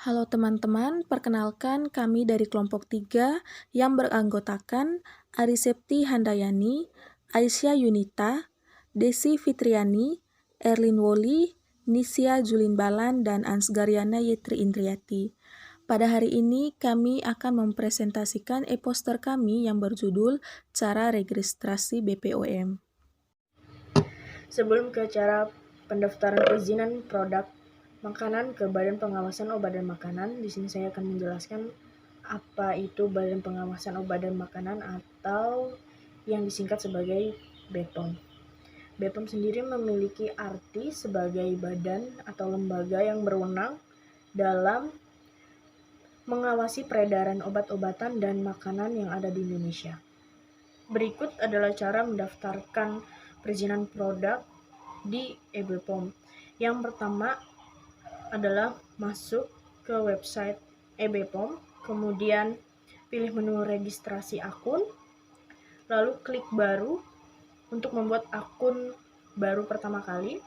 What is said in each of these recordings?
Halo teman-teman, perkenalkan kami dari kelompok 3 yang beranggotakan Arisepti Handayani, Aisyah Yunita, Desi Fitriani, Erlin Woli, Nisya Julin Balan, dan Ansgaryana Yetri Indriati. Pada hari ini kami akan mempresentasikan e-poster kami yang berjudul Cara Registrasi BPOM. Sebelum ke cara pendaftaran perizinan produk makanan ke Badan Pengawasan Obat dan Makanan, di sini saya akan menjelaskan apa itu Badan Pengawasan Obat dan Makanan atau yang disingkat sebagai BPOM. BPOM sendiri memiliki arti sebagai badan atau lembaga yang berwenang dalam mengawasi peredaran obat-obatan dan makanan yang ada di Indonesia. Berikut adalah cara mendaftarkan perizinan produk di e-BPOM. Yang pertama adalah masuk ke website e-BPOM, kemudian pilih menu registrasi akun, lalu klik baru untuk membuat akun baru pertama kali.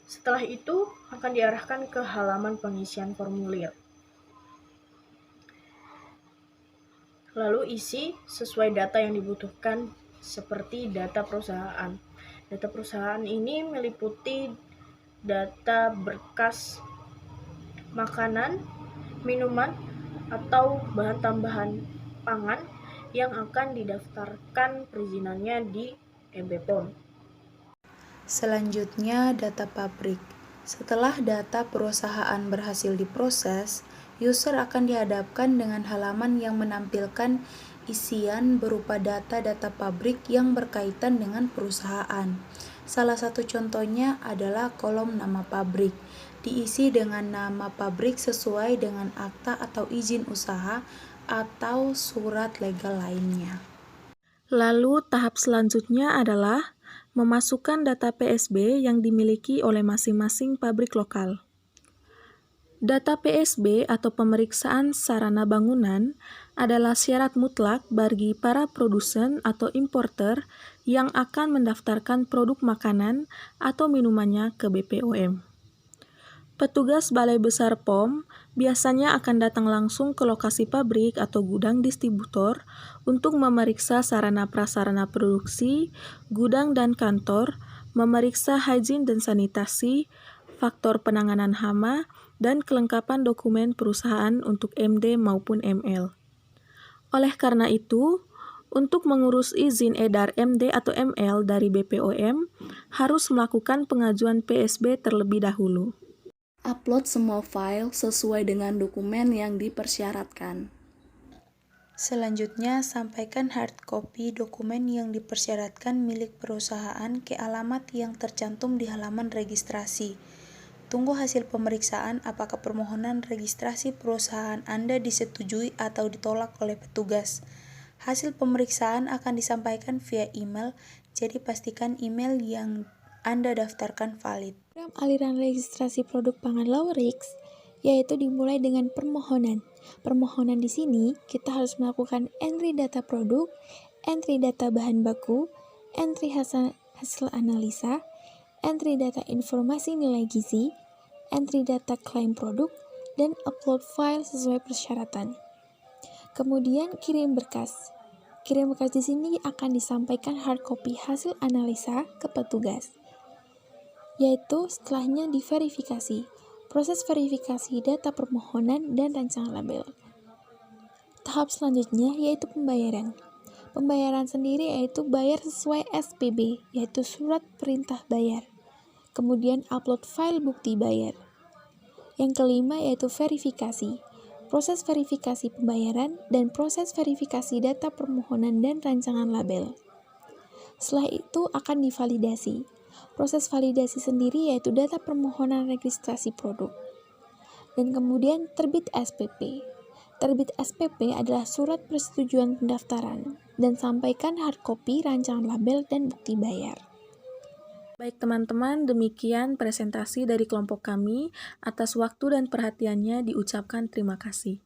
Setelah itu akan diarahkan ke halaman pengisian formulir. Lalu isi sesuai data yang dibutuhkan seperti data perusahaan. Data perusahaan ini meliputi data berkas makanan, minuman, atau bahan tambahan pangan yang akan didaftarkan perizinannya di e-BPOM. Selanjutnya, data pabrik. Setelah data perusahaan berhasil diproses, user akan dihadapkan dengan halaman yang menampilkan isian berupa data-data pabrik yang berkaitan dengan perusahaan. Salah satu contohnya adalah kolom nama pabrik, diisi dengan nama pabrik sesuai dengan akta atau izin usaha atau surat legal lainnya. Lalu tahap selanjutnya adalah memasukkan data PSB yang dimiliki oleh masing-masing pabrik lokal. Data PSB atau pemeriksaan sarana bangunan adalah syarat mutlak bagi para produsen atau importer yang akan mendaftarkan produk makanan atau minumannya ke BPOM. Petugas Balai Besar POM biasanya akan datang langsung ke lokasi pabrik atau gudang distributor untuk memeriksa sarana prasarana produksi, gudang dan kantor, memeriksa hygiene dan sanitasi, faktor penanganan hama, dan kelengkapan dokumen perusahaan untuk MD maupun ML. Oleh karena itu, untuk mengurus izin edar MD atau ML dari BPOM, harus melakukan pengajuan PSB terlebih dahulu. Upload semua file sesuai dengan dokumen yang dipersyaratkan. Selanjutnya, sampaikan hard copy dokumen yang dipersyaratkan milik perusahaan ke alamat yang tercantum di halaman registrasi. Tunggu hasil pemeriksaan apakah permohonan registrasi perusahaan Anda disetujui atau ditolak oleh petugas. Hasil pemeriksaan akan disampaikan via email, jadi pastikan email yang Anda daftarkan valid. Program aliran registrasi produk pangan low risk, yaitu dimulai dengan permohonan. Permohonan di sini kita harus melakukan entry data produk, entry data bahan baku, entry hasil analisa, entry data informasi nilai gizi, entry data klaim produk, dan upload file sesuai persyaratan. Kemudian kirim berkas. Kirim berkas di sini akan disampaikan hard copy hasil analisa ke petugas, yaitu setelahnya diverifikasi, proses verifikasi data permohonan dan rancangan label. Tahap selanjutnya yaitu pembayaran. Pembayaran sendiri yaitu bayar sesuai SPB, yaitu surat perintah bayar. Kemudian upload file bukti bayar. Yang kelima yaitu verifikasi. Proses verifikasi pembayaran dan proses verifikasi data permohonan dan rancangan label. Setelah itu akan divalidasi. Proses validasi sendiri yaitu data permohonan registrasi produk. Dan kemudian terbit SPP. Terbit SPP adalah surat persetujuan pendaftaran dan sampaikan hard copy rancangan label dan bukti bayar. Baik teman-teman, demikian presentasi dari kelompok kami. Atas waktu dan perhatiannya diucapkan terima kasih.